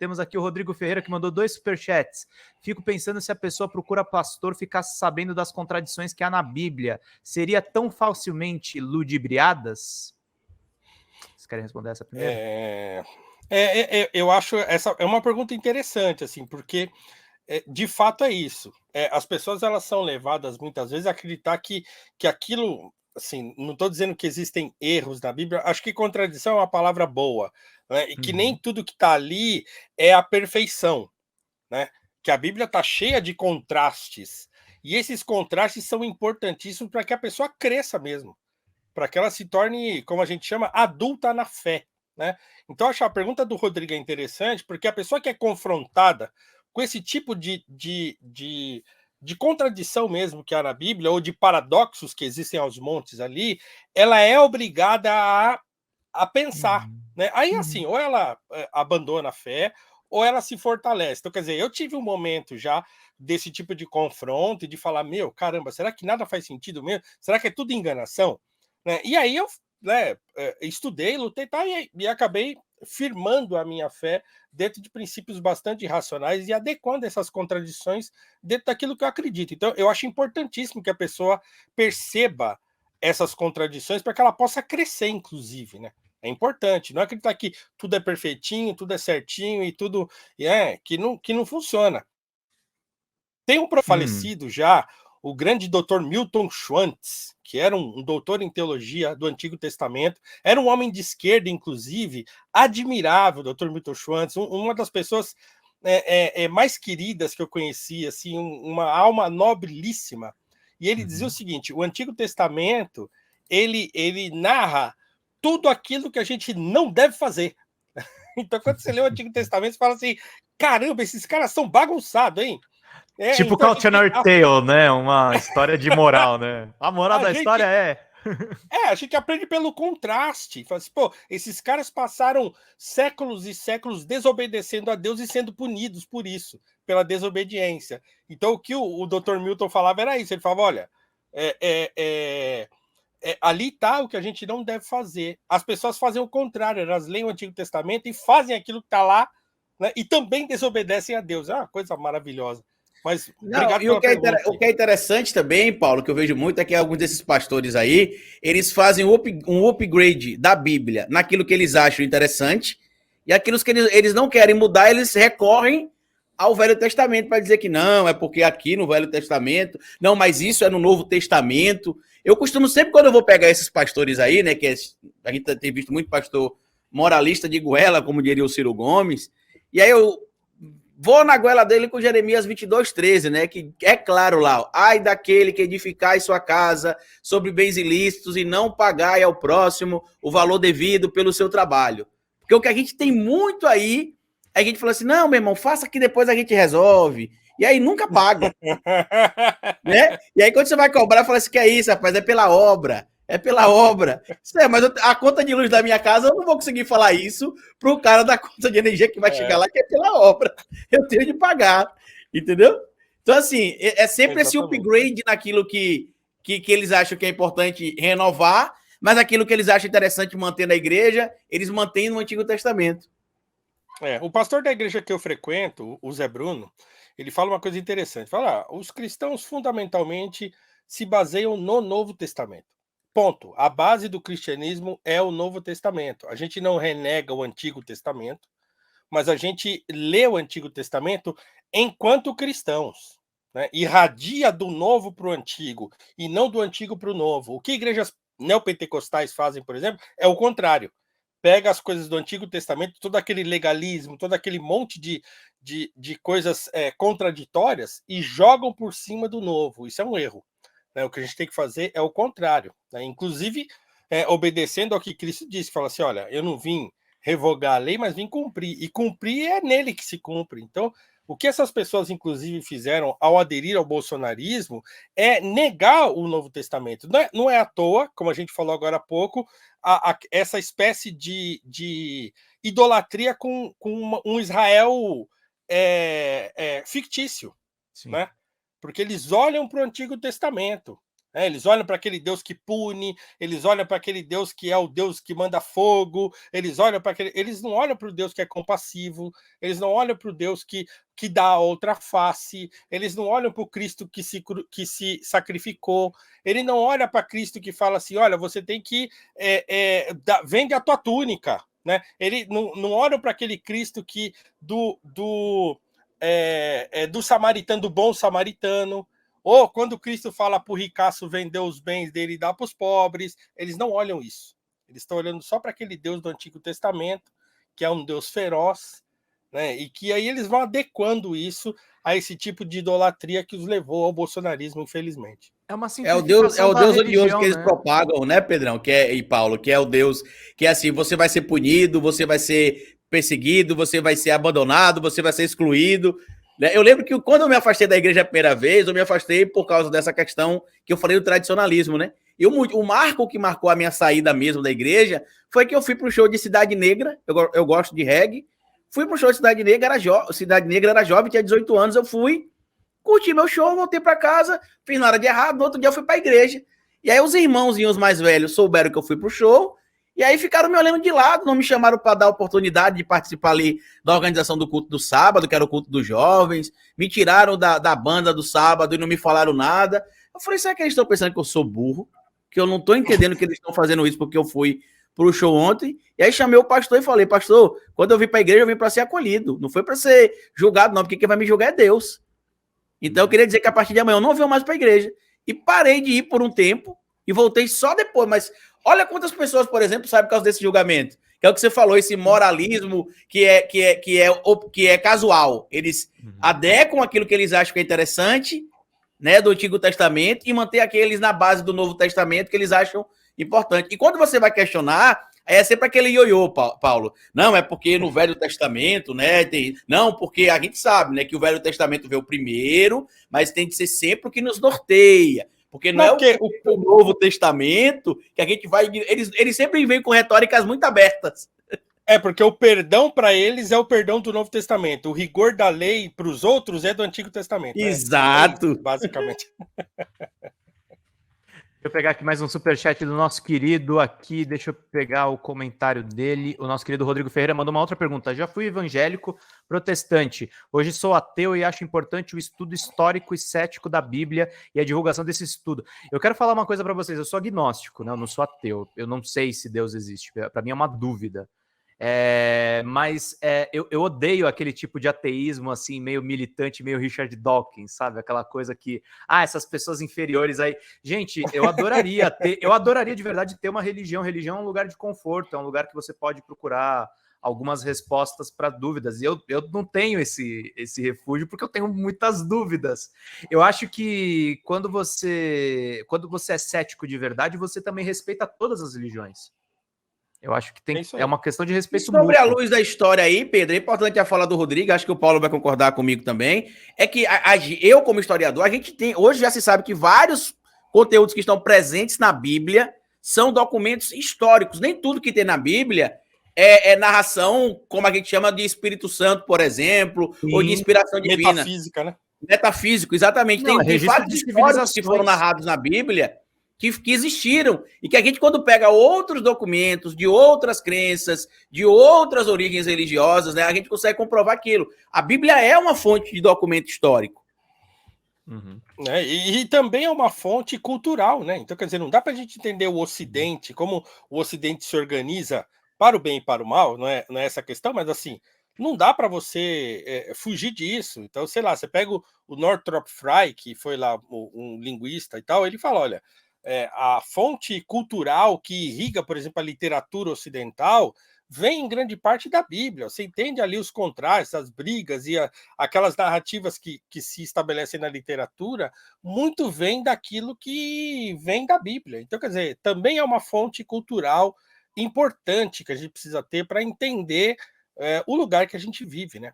Temos aqui o Rodrigo Ferreira, que mandou 2 superchats. Fico pensando se a pessoa procura pastor ficasse sabendo das contradições que há na Bíblia. Seria tão facilmente ludibriadas? Vocês querem responder essa primeiro? Eu acho essa é uma pergunta interessante, assim, porque de fato é isso. As pessoas elas são levadas muitas vezes a acreditar que aquilo, assim, não estou dizendo que existem erros na Bíblia, acho que contradição é uma palavra boa, né? E que nem tudo que está ali é a perfeição, né? Que a Bíblia está cheia de contrastes, e esses contrastes são importantíssimos para que a pessoa cresça mesmo, para que ela se torne, como a gente chama, adulta na fé, né? Então, acho a pergunta do Rodrigo é interessante, porque a pessoa que é confrontada com esse tipo de contradição mesmo que há na Bíblia, ou de paradoxos que existem aos montes ali, ela é obrigada a pensar, né? Aí, assim, ou ela abandona a fé, ou ela se fortalece. Então, quer dizer, eu tive um momento já desse tipo de confronto e de falar, meu, caramba, será que nada faz sentido mesmo? Será que é tudo enganação? Né? E aí eu, né, estudei, lutei e acabei firmando a minha fé dentro de princípios bastante racionais e adequando essas contradições dentro daquilo que eu acredito. Então, eu acho importantíssimo que a pessoa perceba essas contradições para que ela possa crescer, inclusive, né? É importante, não acreditar que tudo é perfeitinho, tudo é certinho e tudo que não funciona. Tem um falecido já, o grande doutor Milton Schwantz, que era um doutor em teologia do Antigo Testamento, era um homem de esquerda, inclusive, admirável, doutor Milton Schwantz, uma das pessoas mais queridas que eu conheci, assim, uma alma nobilíssima. E ele dizia o seguinte: o Antigo Testamento ele narra tudo aquilo que a gente não deve fazer. Então, quando você lê o Antigo Testamento, você fala assim: caramba, esses caras são bagunçados, hein? Tipo Então Cautionary Tale, né? Uma história de moral, né? A moral da história é... a gente aprende pelo contraste. Fala assim, pô, esses caras passaram séculos e séculos desobedecendo a Deus e sendo punidos por isso, pela desobediência. Então, o que o Dr. Milton falava era isso. Ele falava, olha, ali está o que a gente não deve fazer. As pessoas fazem o contrário, elas leem o Antigo Testamento e fazem aquilo que está lá, né, e também desobedecem a Deus. É uma coisa maravilhosa. Mas Não, obrigado e pela pergunta. o que é interessante também, Paulo, que eu vejo muito, é que alguns desses pastores aí, eles fazem um upgrade da Bíblia naquilo que eles acham interessante, e aquilo que eles não querem mudar, eles recorrem ao Velho Testamento para dizer que não, é porque aqui no Velho Testamento, não, mas isso é no Novo Testamento. Eu costumo sempre, quando eu vou pegar esses pastores aí, né, que a gente tem visto muito pastor moralista de goela, como diria o Ciro Gomes, e aí eu vou na goela dele com Jeremias 22:13, né? Que é claro lá, ai daquele que edificai sua casa sobre bens ilícitos e não pagai ao próximo o valor devido pelo seu trabalho. Porque o que a gente tem muito aí, a gente fala assim, não, meu irmão, faça que depois a gente resolve. E aí nunca paga. Né? E aí quando você vai cobrar, fala assim, que é isso, rapaz, é pela obra. É pela obra. Mas a conta de luz da minha casa, eu não vou conseguir falar isso pro cara da conta de energia que vai chegar lá, que é pela obra. Eu tenho de pagar. Entendeu? Então, assim, é sempre esse upgrade naquilo que eles acham que é importante renovar, mas aquilo que eles acham interessante manter na igreja, eles mantêm no Antigo Testamento. O pastor da igreja que eu frequento, o Zé Bruno, ele fala uma coisa interessante. Fala, os cristãos fundamentalmente se baseiam no Novo Testamento. Ponto. A base do cristianismo é o Novo Testamento. A gente não renega o Antigo Testamento, mas a gente lê o Antigo Testamento enquanto cristãos, né? Irradia do novo para o antigo e não do antigo para o novo. O que igrejas neopentecostais fazem, por exemplo, é o contrário. Pega as coisas do Antigo Testamento, todo aquele legalismo, todo aquele monte de coisas contraditórias e jogam por cima do novo. Isso é um erro. Né? O que a gente tem que fazer é o contrário. Né? Inclusive, obedecendo ao que Cristo disse, fala assim, olha, eu não vim revogar a lei, mas vim cumprir. E cumprir é nele que se cumpre. Então, o que essas pessoas, inclusive, fizeram ao aderir ao bolsonarismo é negar o Novo Testamento. Não é à toa, como a gente falou agora há pouco, essa espécie de idolatria com um Israel fictício. Né? Porque eles olham para o Antigo Testamento. Eles olham para aquele Deus que pune, eles olham para aquele Deus que é o Deus que manda fogo, eles olham para aquele. Eles não olham para o Deus que é compassivo, eles não olham para o Deus que dá a outra face, eles não olham para o Cristo que se sacrificou, ele não olha para Cristo que fala assim: olha, você tem que vende a tua túnica. Né? Ele não olha para aquele Cristo que do samaritano, do bom samaritano. Ou quando Cristo fala para o ricaço vender os bens dele e dar para os pobres, eles não olham isso. Eles estão olhando só para aquele Deus do Antigo Testamento, que é um Deus feroz, né? E que aí eles vão adequando isso a esse tipo de idolatria que os levou ao bolsonarismo, infelizmente. É uma É o Deus simplificação da odioso religião, que eles né? propagam, né, Pedrão? E Paulo, que é o Deus que é assim, você vai ser punido, você vai ser perseguido, você vai ser abandonado, você vai ser excluído. Né? Eu lembro que quando eu me afastei da igreja a primeira vez, eu me afastei por causa dessa questão que eu falei do tradicionalismo, né? E o marco que marcou a minha saída mesmo da igreja foi que eu fui para o show de Cidade Negra, eu gosto de reggae, fui para o show de Cidade Negra, Cidade Negra era jovem, tinha 18 anos, eu fui, curti meu show, voltei para casa, fiz nada de errado, no outro dia eu fui para a igreja. E aí os irmãozinhos mais velhos souberam que eu fui pro show, e aí ficaram me olhando de lado, não me chamaram para dar a oportunidade de participar ali da organização do culto do sábado, que era o culto dos jovens, me tiraram da banda do sábado e não me falaram nada. Eu falei, será que eles estão pensando que eu sou burro? Que eu não estou entendendo que eles estão fazendo isso porque eu fui pro show ontem? E aí chamei o pastor e falei, pastor, quando eu vim para a igreja eu vim para ser acolhido, não foi para ser julgado não, porque quem vai me julgar é Deus. Então eu queria dizer que a partir de amanhã eu não venho mais para a igreja. E parei de ir por um tempo e voltei só depois. Mas olha quantas pessoas, por exemplo, sabem por causa desse julgamento. Que é o que você falou, esse moralismo que é casual. Eles adequam aquilo que eles acham que é interessante, né, do Antigo Testamento e mantêm aqueles na base do Novo Testamento que eles acham importante. E quando você vai questionar, é sempre aquele ioiô, Paulo. Não, é porque no Velho Testamento, né? Não, porque a gente sabe, né, que o Velho Testamento veio primeiro, mas tem de ser sempre o que nos norteia. Porque não é o Novo Testamento que a gente vai. Eles sempre vêm com retóricas muito abertas. Porque o perdão para eles é o perdão do Novo Testamento. O rigor da lei para os outros é do Antigo Testamento. Exato. É isso, basicamente. Deixa eu pegar aqui mais um superchat do nosso querido aqui, deixa eu pegar o comentário dele. O nosso querido Rodrigo Ferreira mandou uma outra pergunta. Já fui evangélico protestante, hoje sou ateu e acho importante o estudo histórico e cético da Bíblia e a divulgação desse estudo. Eu quero falar uma coisa para vocês, eu sou agnóstico, né? Eu não sou ateu, eu não sei se Deus existe, para mim é uma dúvida. Mas eu odeio aquele tipo de ateísmo assim, meio militante, meio Richard Dawkins, sabe? Aquela coisa que, essas pessoas inferiores aí. Gente, eu adoraria de verdade ter uma religião. Religião é um lugar de conforto, é um lugar que você pode procurar algumas respostas para dúvidas. E eu não tenho esse refúgio porque eu tenho muitas dúvidas. Eu acho que quando você é cético de verdade, você também respeita todas as religiões. Eu acho que é uma questão de respeito mútuo. Sobre a luz da história aí, Pedro, é importante a fala do Rodrigo, acho que o Paulo vai concordar comigo também, é que eu, como historiador, a gente tem, hoje já se sabe que vários conteúdos que estão presentes na Bíblia são documentos históricos. Nem tudo que tem na Bíblia é narração, como a gente chama de Espírito Santo, por exemplo, ou de inspiração divina. Metafísica, né? Metafísico, exatamente. Tem vários históricos que foram narrados na Bíblia que existiram, e que a gente, quando pega outros documentos de outras crenças, de outras origens religiosas, né, a gente consegue comprovar aquilo. A Bíblia é uma fonte de documento histórico. E também é uma fonte cultural, né? Então, quer dizer, não dá para a gente entender o Ocidente, como o Ocidente se organiza para o bem e para o mal, não é essa questão, mas assim, não dá para você fugir disso. Então, sei lá, você pega o Northrop Frye, que foi lá um linguista e tal, ele fala, olha, a fonte cultural que irriga, por exemplo, a literatura ocidental vem em grande parte da Bíblia. Você entende ali os contrastes, as brigas e aquelas narrativas que se estabelecem na literatura, muito vem daquilo que vem da Bíblia. Então, quer dizer, também é uma fonte cultural importante que a gente precisa ter para entender o lugar que a gente vive, né?